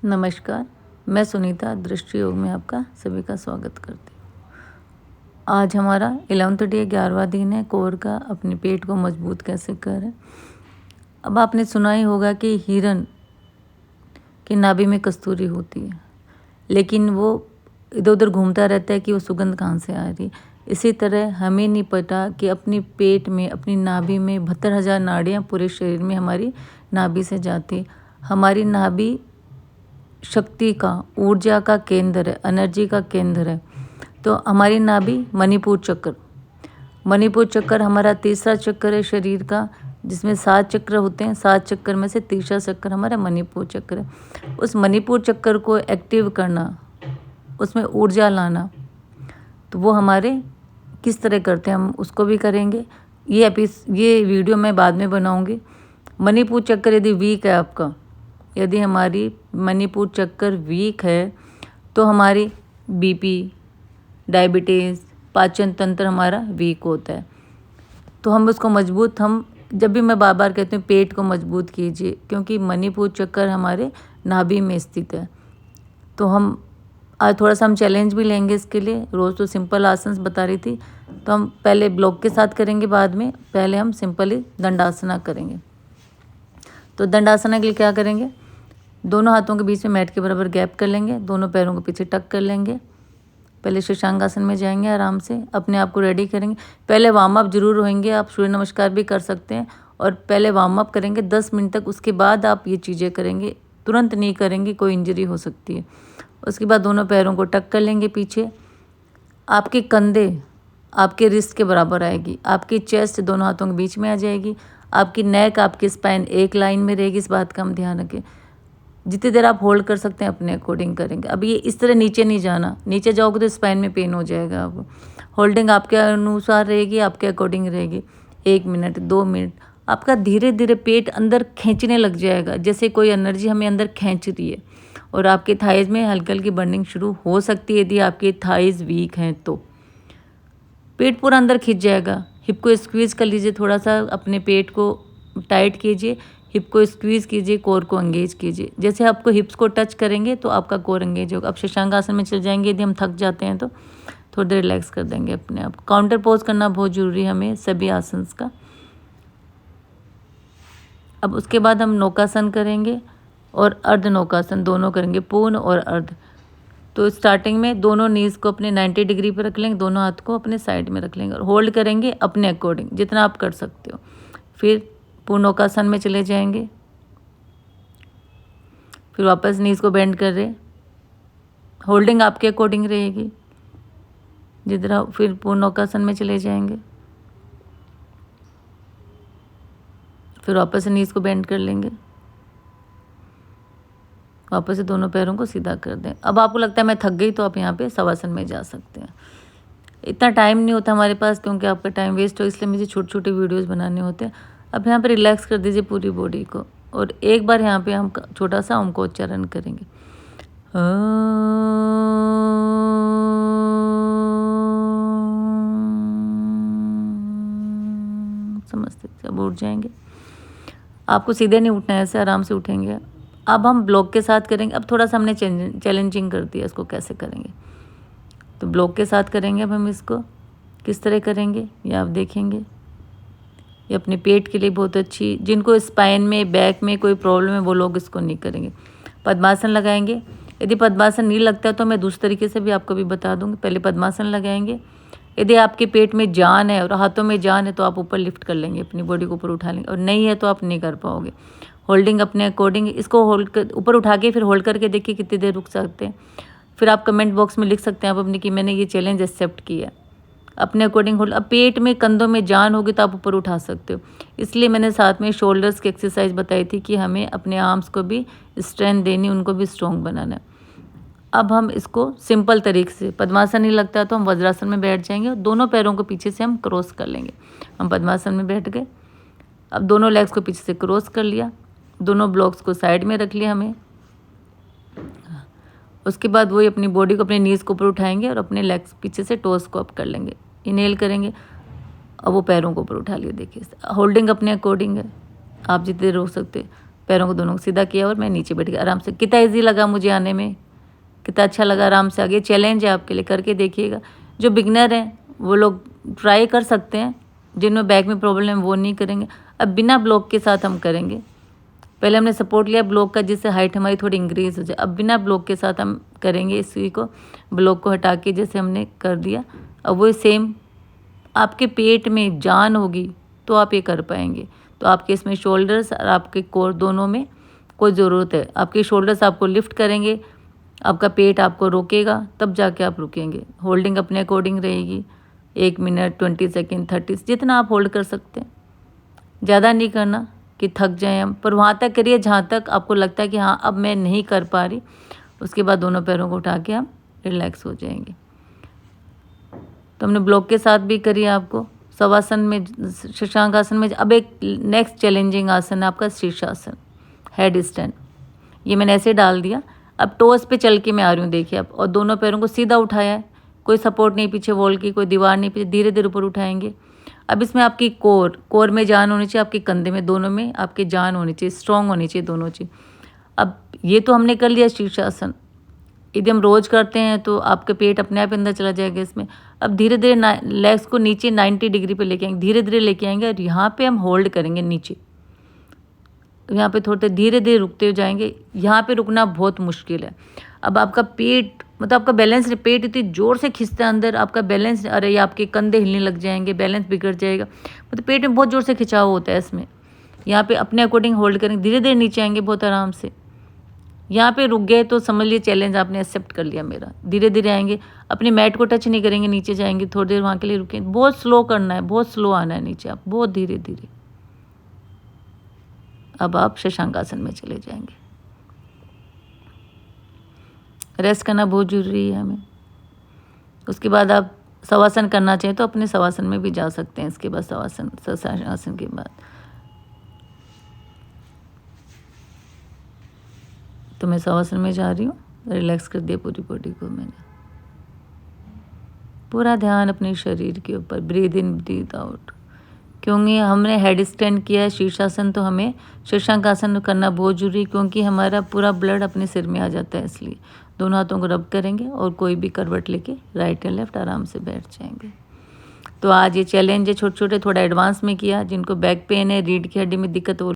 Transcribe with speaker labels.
Speaker 1: नमस्कार, मैं सुनीता दृष्टि योग में आपका सभी का स्वागत करती हूँ। आज हमारा 11th डे 11वां दिन है कोर का अपने पेट को मजबूत कैसे करें। अब आपने सुना ही होगा कि हिरन की नाभि में कस्तूरी होती है, लेकिन वो इधर उधर घूमता रहता है कि वो सुगंध कहाँ से आ रही है। इसी तरह हमें नहीं पता कि अपनी पेट में, अपनी नाभि में 72,000 नाड़ियाँ पूरे शरीर में हमारी नाभि से जाती है। हमारी नाभि शक्ति का, ऊर्जा का केंद्र है, एनर्जी का केंद्र है। तो हमारी नाभि मणिपुर चक्कर हमारा तीसरा चक्कर है शरीर का, जिसमें 7 चक्र होते हैं। 7 चक्कर में से तीसरा चक्कर हमारा मणिपुर चक्र है। उस मणिपुर चक्कर को एक्टिव करना, उसमें ऊर्जा लाना, तो वो हमारे किस तरह करते हैं हम उसको भी करेंगे। ये वीडियो मैं बाद में बनाऊंगी। मणिपुर चक्कर यदि वीक है आपका, यदि हमारी मणिपुर चक्कर वीक है तो हमारी बीपी, डायबिटीज़, पाचन तंत्र हमारा वीक होता है। तो हम उसको मजबूत, हम जब भी मैं बार बार कहती हूँ पेट को मजबूत कीजिए, क्योंकि मणिपुर चक्कर हमारे नाभि में स्थित है। तो हम आज थोड़ा सा हम चैलेंज भी लेंगे इसके लिए। रोज़ तो सिंपल आसन बता रही थी, तो हम पहले ब्लॉक के साथ करेंगे, बाद में पहले हम सिंपली दंडासना करेंगे। तो दंडासना के लिए क्या करेंगे, दोनों हाथों के बीच में मैट के बराबर गैप कर लेंगे, दोनों पैरों को पीछे टक कर लेंगे। पहले शशांक आसन में जाएंगे, आराम से अपने आप को रेडी करेंगे। पहले वार्म अप जरूर होंगे, आप सूर्य नमस्कार भी कर सकते हैं और पहले वार्म अप करेंगे 10 मिनट तक। उसके बाद आप ये चीज़ें करेंगे, तुरंत नहीं करेंगे, कोई इंजरी हो सकती है। उसके बाद दोनों पैरों को टक कर लेंगे पीछे। आपके कंधे आपके रिस्ट के बराबर आएगी, आपकी चेस्ट दोनों हाथों के बीच में आ जाएगी, आपकी नेक, आपकी स्पाइन एक लाइन में रहेगी। इस बात का हम ध्यान रखें। जितनी देर आप होल्ड कर सकते हैं अपने अकॉर्डिंग करेंगे। अब ये इस तरह नीचे नहीं जाना, नीचे जाओगे तो स्पाइन में पेन हो जाएगा। अब होल्डिंग आपके अनुसार रहेगी, आपके अकॉर्डिंग रहेगी। 1 मिनट, 2 मिनट, आपका धीरे धीरे पेट अंदर खींचने लग जाएगा, जैसे कोई एनर्जी हमें अंदर खींच रही है। और आपके थाइज में हल्की हल्की बर्निंग शुरू हो सकती है। यदि आपके थाइज वीक हैं तो पेट पूरा अंदर खींच जाएगा। हिप को स्क्वीज़ कर लीजिए, थोड़ा सा अपने पेट को टाइट कीजिए, हिप को स्क्वीज़ कीजिए, कोर को एंगेज कीजिए। जैसे आपको हिप्स को टच करेंगे तो आपका कोर एंगेज होगा। अब शशांक आसन में चल जाएंगे। यदि हम थक जाते हैं तो थोड़ी देर रिलैक्स कर देंगे अपने आप। काउंटर पोज करना बहुत ज़रूरी है हमें सभी आसन का। अब उसके बाद हम नौकासन करेंगे और अर्ध नौकासन दोनों करेंगे, पूर्ण और अर्ध। तो स्टार्टिंग में दोनों नीज़ को अपने 90 डिग्री पर रख लेंगे, दोनों हाथ को अपने साइड में रख लेंगे और होल्ड करेंगे अपने अकॉर्डिंग, जितना आप कर सकते हो। फिर पूर्णोकासन में चले जाएंगे, फिर वापस नीज़ को बेंड कर रहे, होल्डिंग आपके अकॉर्डिंग रहेगी जितना। फिर पूर्णोकासन में चले जाएंगे, फिर वापस से नीज़ को बेंड कर लेंगे, वापस से दोनों पैरों को सीधा कर दें। अब आपको लगता है मैं थक गई, तो आप यहाँ पे शवासन में जा सकते हैं। इतना टाइम नहीं होता हमारे पास, क्योंकि आपका टाइम वेस्ट हो, इसलिए मुझे छोटे छोटे वीडियोस बनाने होते हैं। अब यहाँ पे रिलैक्स कर दीजिए पूरी बॉडी को और एक बार यहाँ पे हम छोटा सा ओम का उच्चारण करेंगे। समझते, अब उठ जाएंगे। आपको सीधे नहीं उठना है, ऐसे आराम से उठेंगे। अब हम ब्लॉक के साथ करेंगे। अब थोड़ा सा हमने चैलेंजिंग कर दिया, इसको कैसे करेंगे। तो ब्लॉक के साथ करेंगे। अब हम इसको किस तरह करेंगे ये आप देखेंगे। ये अपने पेट के लिए बहुत अच्छी, जिनको स्पाइन में, बैक में कोई प्रॉब्लम है वो लोग इसको नहीं करेंगे। पद्मासन लगाएंगे। यदि पद्मासन नहीं लगता है तो मैं दूसरे तरीके से भी आपको भी बता दूंगी। पहले पद्मासन लगाएंगे। यदि आपके पेट में जान है और हाथों में जान है तो आप ऊपर लिफ्ट कर लेंगे, अपनी बॉडी को ऊपर उठा लेंगे, और नहीं है तो आप नहीं कर पाओगे। होल्डिंग अपने अकॉर्डिंग, इसको होल्ड कर, ऊपर उठा के फिर होल्ड करके देखिए कितनी देर रुक सकते हैं। फिर आप कमेंट बॉक्स में लिख सकते हैं आप अपनी कि मैंने ये चैलेंज एक्सेप्ट किया। अपने अकॉर्डिंग होल्ड। अब पेट में, कंधों में जान होगी तो आप ऊपर उठा सकते हो। इसलिए मैंने साथ में शोल्डर्स की एक्सरसाइज बताई थी कि हमें अपने आर्म्स को भी स्ट्रेंथ देनी, उनको भी स्ट्रॉन्ग बनाना है। अब हम इसको सिंपल तरीके से, पद्मासन नहीं लगता तो हम वज्रासन में बैठ जाएंगे और दोनों पैरों को पीछे से हम क्रॉस कर लेंगे। हम पद्मासन में बैठ गए। अब दोनों लेग्स को पीछे से क्रॉस कर लिया, दोनों ब्लॉक्स को साइड में रख लिया हमें। उसके बाद वही अपनी बॉडी को, अपने नीज़ को ऊपर उठाएंगे और अपने लेग्स पीछे से टोस को अप कर लेंगे, इनहेल करेंगे। अब वो पैरों को ऊपर उठा लिया। देखिए होल्डिंग अपने अकॉर्डिंग है, आप जितने देर रोक सकते। पैरों को दोनों को सीधा किया और मैं नीचे बैठ गया आराम से। कितना ईजी लगा मुझे आने में, कितना अच्छा लगा, आराम से आगे। चैलेंज है आपके लिए, करके देखिएगा। जो बिगनर हैं वो लोग ट्राई कर सकते हैं, जिनमें बैक में प्रॉब्लम है वो नहीं करेंगे। अब बिना ब्लॉक के साथ हम करेंगे। पहले हमने सपोर्ट लिया ब्लॉक का, जिससे हाइट हमारी थोड़ी इंक्रीज हो जाए। अब बिना ब्लॉक के साथ हम करेंगे इसी को, ब्लॉक को हटा के जैसे हमने कर दिया। अब वो सेम आपके पेट में जान होगी तो आप ये कर पाएंगे। तो आपके इसमें शोल्डर्स और आपके कोर दोनों में कोई ज़रूरत है। आपके शोल्डर्स आपको लिफ्ट करेंगे, आपका पेट आपको रोकेगा, तब जाके आप रुकेंगे। होल्डिंग अपने अकॉर्डिंग रहेगी, 1 मिनट 20 सेकेंड 30, जितना आप होल्ड कर सकते हैं। ज़्यादा नहीं करना कि थक जाएं हम, पर वहाँ तक करिए जहाँ तक आपको लगता है कि हाँ अब मैं नहीं कर पा रही। उसके बाद दोनों पैरों को उठा के हम रिलैक्स हो जाएंगे। तो हमने ब्लॉक के साथ भी करी आपको। शवासन में, शशांक आसन में अब एक नेक्स्ट चैलेंजिंग आसन है आपका शीर्षासन, हेड स्टैंड। ये मैंने ऐसे डाल दिया। अब टोस पे चल के मैं आ रही हूँ, देखिए आप, और दोनों पैरों को सीधा उठाया है, कोई सपोर्ट नहीं पीछे वॉल की, कोई दीवार नहीं पीछे, धीरे धीरे ऊपर उठाएंगे। अब इसमें आपकी कोर में जान होनी चाहिए, आपके कंधे में, दोनों में आपकी जान होनी चाहिए, स्ट्रॉन्ग होनी चाहिए दोनों चीज़। अब ये तो हमने कर लिया शीर्षासन। यदि हम रोज़ करते हैं तो आपके पेट अपने आप अंदर चला जाएगा इसमें। अब धीरे धीरे लेग्स को नीचे 90 डिग्री पे लेके आएंगे, धीरे धीरे लेके आएंगे और यहाँ पे हम होल्ड करेंगे नीचे। यहाँ पे थोड़े धीरे धीरे रुकते हो जाएंगे। यहाँ पे रुकना बहुत मुश्किल है। अब आपका पेट, मतलब आपका बैलेंस, पेट इतनी ज़ोर से खींचता है अंदर, आपका बैलेंस, अरे ये आपके कंधे हिलने लग जाएंगे, बैलेंस बिगड़ जाएगा। मतलब पेट में बहुत ज़ोर से खिंचाव होता है इसमें। यहाँ पे अपने अकॉर्डिंग होल्ड करेंगे, धीरे धीरे नीचे आएंगे बहुत आराम से। यहाँ पे रुक गए तो समझ लिए चैलेंज आपने एक्सेप्ट कर लिया मेरा। धीरे धीरे आएंगे, अपने मैट को टच नहीं करेंगे, नीचे जाएंगे, थोड़ी देर वहाँ के लिए रुकेंगे। बहुत स्लो करना है, बहुत स्लो आना है नीचे, आप बहुत धीरे धीरे। अब आप शशांक आसन में चले जाएंगे। रेस्ट करना बहुत जरूरी है हमें। उसके बाद आप शवासन करना चाहें तो अपने शवासन में भी जा सकते हैं। इसके बाद शवासन आसन के बाद तो मैं शवासन में जा रही हूँ। रिलैक्स कर दिया पूरी बॉडी को मैंने। पूरा ध्यान अपने शरीर के ऊपर, ब्रीद इन ब्रीद आउट। क्योंकि हमने हेड स्टैंड किया है शीर्षासन, तो हमें शशांक आसन करना बहुत जरूरी, क्योंकि हमारा पूरा ब्लड अपने सिर में आ जाता है। इसलिए दोनों हाथों को रब करेंगे और कोई भी करवट लेके राइट या लेफ्ट आराम से बैठ जाएंगे। तो आज ये चैलेंज है छोटे छोटे, थोड़ा एडवांस में किया। जिनको बैक पेन है, रीढ़ की हड्डी में दिक्कत हो